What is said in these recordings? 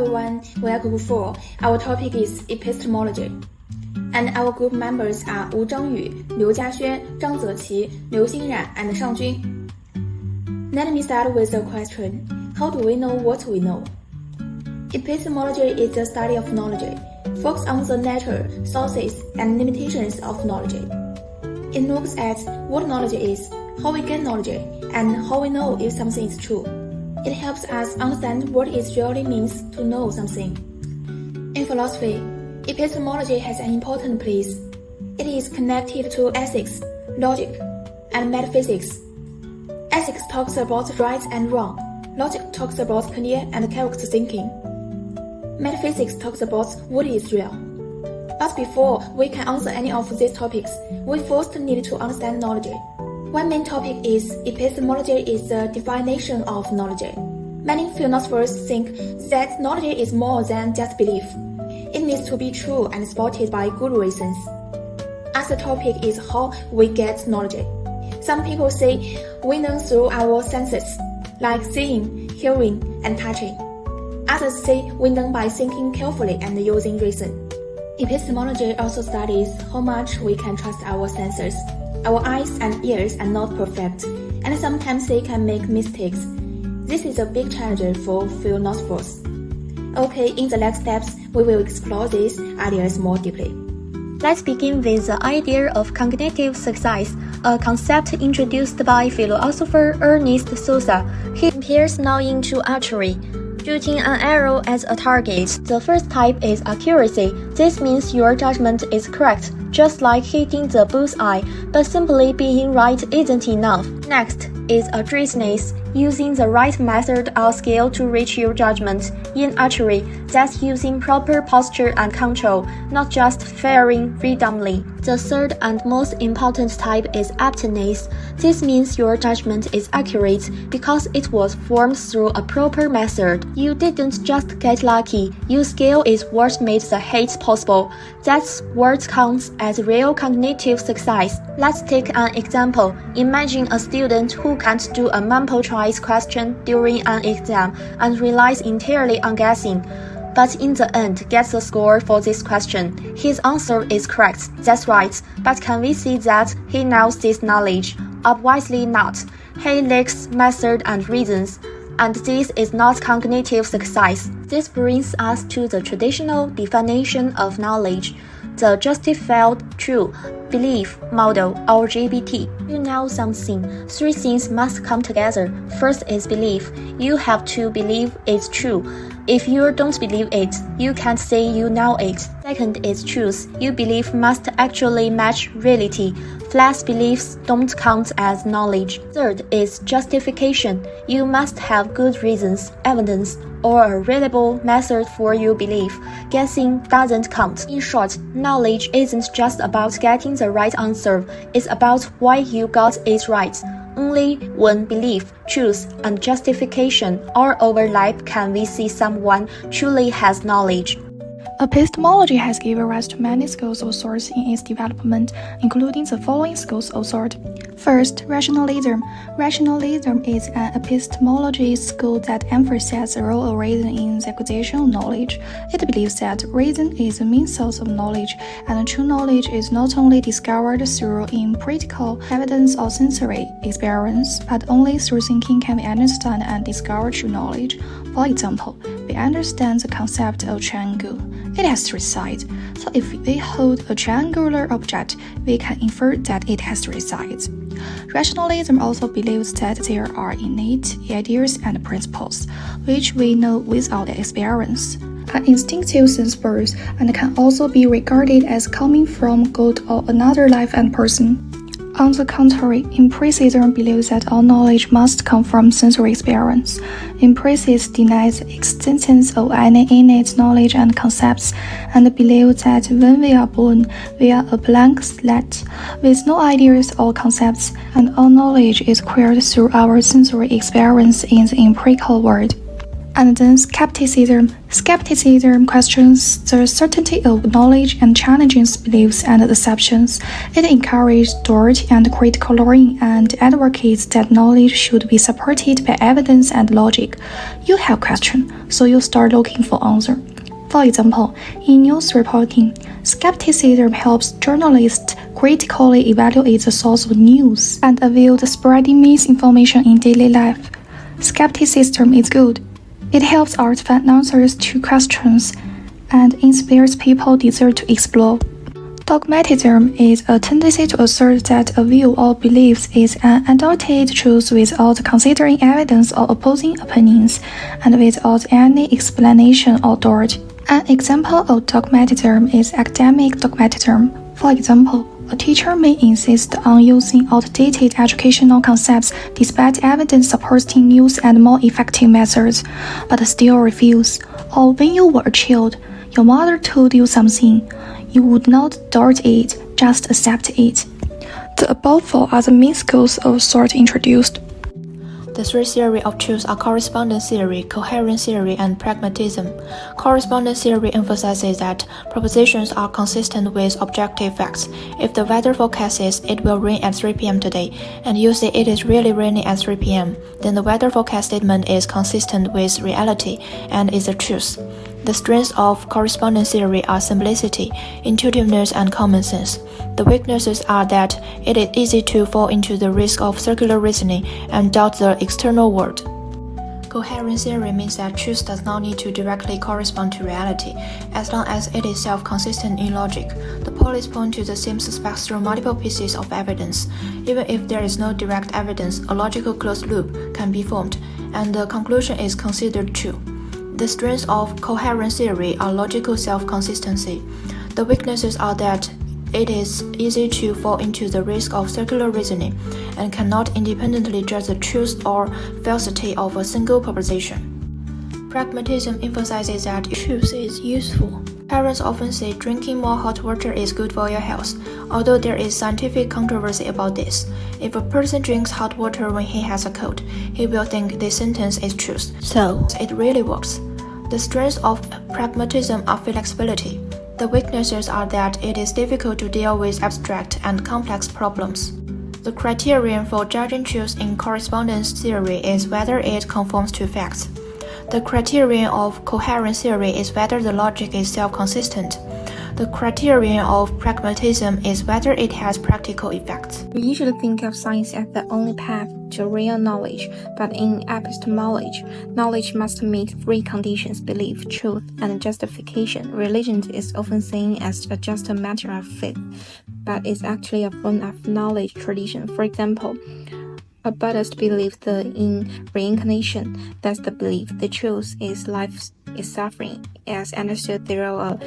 everyone, we are Group 4. Our topic is epistemology. And our group members are Wu Zhengyu, Liu Jiaxuan, Zhang Zeqi, Liu Xinran, and Shang Jun. Let me start with a question. How do we know what we know? Epistemology is the study of knowledge, focused on the nature, sources, and limitations of knowledge. It looks at what knowledge is, how we get knowledge, and how we know if something is true. It helps us understand what it really means to know something. In philosophy, epistemology has an important place. It is connected to ethics, logic, and metaphysics. Ethics talks about right and wrong. Logic talks about clear and correct thinking. Metaphysics talks about what is real. But before we can answer any of these topics, we first need to understand knowledge. One main topic is epistemology is the definition of knowledge. Many philosophers think that knowledge is more than just belief. It needs to be true and supported by good reasons. Other topic is how we get knowledge. Some people say we learn through our senses, like seeing, hearing, and touching. Others say we learn by thinking carefully and using reason. Epistemology also studies how much we can trust our senses. Our eyes and ears are not perfect, and sometimes they can make mistakes. This is a big challenge for philosophers. Okay, in the next steps, we will explore these ideas more deeply. Let's begin with the idea of cognitive success, a concept introduced by philosopher Ernest Sosa. He compares knowing to archery, shooting an arrow at a target. The first type is accuracy. This means your judgment is correct, just like hitting the bullseye, but simply being right isn't enough. Next is adroitness, using the right method or skill to reach your judgment. In archery, that's using proper posture and control, not just firing randomly. The third and most important type is aptness. This means your judgment is accurate because it was formed through a proper method. You didn't just get lucky. Your skill is what made the hit possible. That's what counts as real cognitive success. Let's take an example. Imagine a student who can't do a multiple choice question during an exam and relies entirely on guessing, but in the end gets the score for this question. His answer is correct, that's right, but can we see that he knows this knowledge? Obviously not. He lacks method and reasons, and this is not cognitive success. This brings us to the traditional definition of knowledge, the justified true belief model, or JBT. You know something. Three things must come together. First is belief. You have to believe it's true. If you don't believe it, you can't say you know it. Second is truth. Your belief must actually match reality. False beliefs don't count as knowledge. Third is justification. You must have good reasons, evidence, or a reliable method for your belief. Guessing doesn't count. In short, knowledge isn't just about getting the right answer, it's about why you got it right. Only when belief, truth, and justification all overlap can we see someone truly has knowledge. Epistemology has given rise to many schools of thought in its development, including the following schools of thought. First, rationalism. Rationalism is an epistemology school that emphasizes the role of reason in the acquisition of knowledge. It believes that reason is the main source of knowledge, and true knowledge is not only discovered through empirical evidence or sensory experience, but only through thinking can we understand and discover true knowledge. For example, we understand the concept of triangle. It has three sides, so if we hold a triangular object, we can infer that it has three sides. Rationalism also believes that there are innate ideas and principles, which we know without experience, are instinctive since birth, and can also be regarded as coming from God or another life and person. On the contrary, empiricism believes that all knowledge must come from sensory experience. Empiricists deny the existence of any innate knowledge and concepts, and believe that when we are born, we are a blank slate, with no ideas or concepts, and all knowledge is acquired through our sensory experience in the empirical world. And then skepticism. Skepticism questions the certainty of knowledge and challenges beliefs and assumptions. It encourages thought and critical learning and advocates that knowledge should be supported by evidence and logic. You have question, so you start looking for answer. For example, in news reporting, skepticism helps journalists critically evaluate the source of news and avoid spreading misinformation in daily life. Skepticism is good. It helps us find answers to questions and inspires people desire to explore. Dogmatism is a tendency to assert that a view or belief is an undoubted truth without considering evidence or opposing opinions, and without any explanation or thought. An example of dogmatism is academic dogmatism. For example, a teacher may insist on using outdated educational concepts despite evidence supporting new and more effective methods, but still refuse. Or when you were a child, your mother told you something, you would not doubt it, just accept it. The above four are the main schools of thought introduced. The three theories of truth are correspondence theory, coherence theory, and pragmatism. Correspondence theory emphasizes that propositions are consistent with objective facts. If the weather forecast says it will rain at 3 p.m. today, and you say it is really raining at 3 p.m., then the weather forecast statement is consistent with reality and is the truth. The strengths of correspondence theory are simplicity, intuitiveness, and common sense. The weaknesses are that it is easy to fall into the risk of circular reasoning and doubt the external world. Coherence theory means that truth does not need to directly correspond to reality, as long as it is self-consistent in logic. The police point to the same suspects through multiple pieces of evidence. Even if there is no direct evidence, a logical closed loop can be formed, and the conclusion is considered true. The strengths of coherence theory are logical self-consistency. The weaknesses are that it is easy to fall into the risk of circular reasoning and cannot independently judge the truth or falsity of a single proposition. Pragmatism emphasizes that truth is useful. Parents often say drinking more hot water is good for your health, although there is scientific controversy about this. If a person drinks hot water when he has a cold, he will think this sentence is true. So, it really works. The strengths of pragmatism are flexibility. The weaknesses are that it is difficult to deal with abstract and complex problems. The criterion for judging truth in correspondence theory is whether it conforms to facts. The criterion of coherence theory is whether the logic is self-consistent. The criterion of pragmatism is whether it has practical effects. We usually think of science as the only path to real knowledge, but in epistemology, knowledge must meet three conditions: belief, truth, and justification. Religion is often seen as just a matter of faith, but it's actually a form of knowledge tradition. For example, a Buddhist believes in reincarnation. That's the belief. The truth is life is suffering, as understood through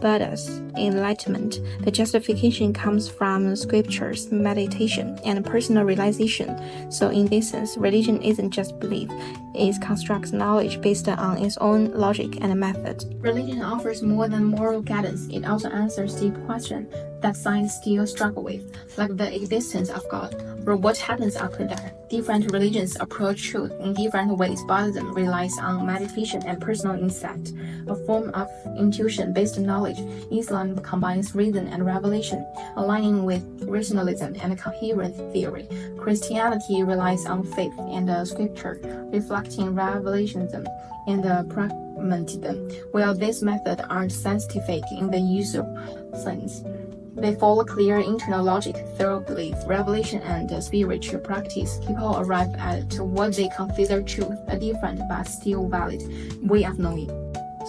Buddha's enlightenment. The justification comes from scriptures, meditation, and personal realization. So in this sense, religion isn't just belief, it constructs knowledge based on its own logic and method. Religion offers more than moral guidance. It also answers deep questions that science still struggles with, like the existence of God, or what happens after death. Different religions approach truth in different ways. Buddhism relies on meditation and personal insight, a form of intuition-based knowledge. Islam combines reason and revelation, aligning with rationalism and coherent theory. Christianity relies on faith and scripture, reflecting revelationism and pragmatism. While these methods aren't scientific in the usual sense, they follow clear internal logic through belief, revelation, and spiritual practice. People arrive at what they consider truth, a different but still valid way of knowing.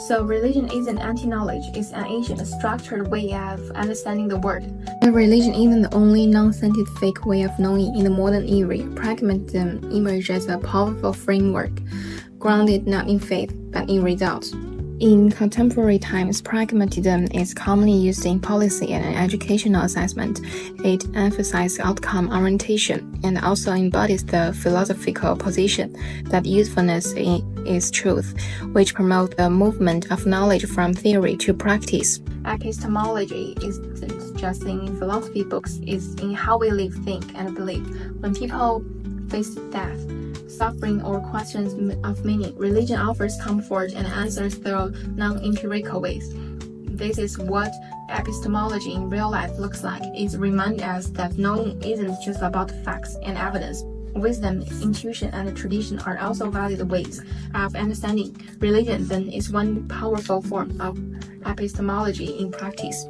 So religion isn't anti-knowledge, it's an ancient, structured way of understanding the world. And religion isn't the only non-scientific way of knowing in the modern era. Pragmatism emerges as a powerful framework, grounded not in faith, but in results. In contemporary times, pragmatism is commonly used in policy and educational assessment. It emphasizes outcome orientation and also embodies the philosophical position that usefulness is truth, which promotes the movement of knowledge from theory to practice. Epistemology isn't just in philosophy books, it's in how we live, think, and believe. When people face death, suffering or questions of meaning, religion offers comfort and answers through non-empirical ways. This is what epistemology in real life looks like. It reminds us that knowing isn't just about facts and evidence. Wisdom, intuition, and tradition are also valid ways of understanding. Religion, then, is one powerful form of epistemology in practice.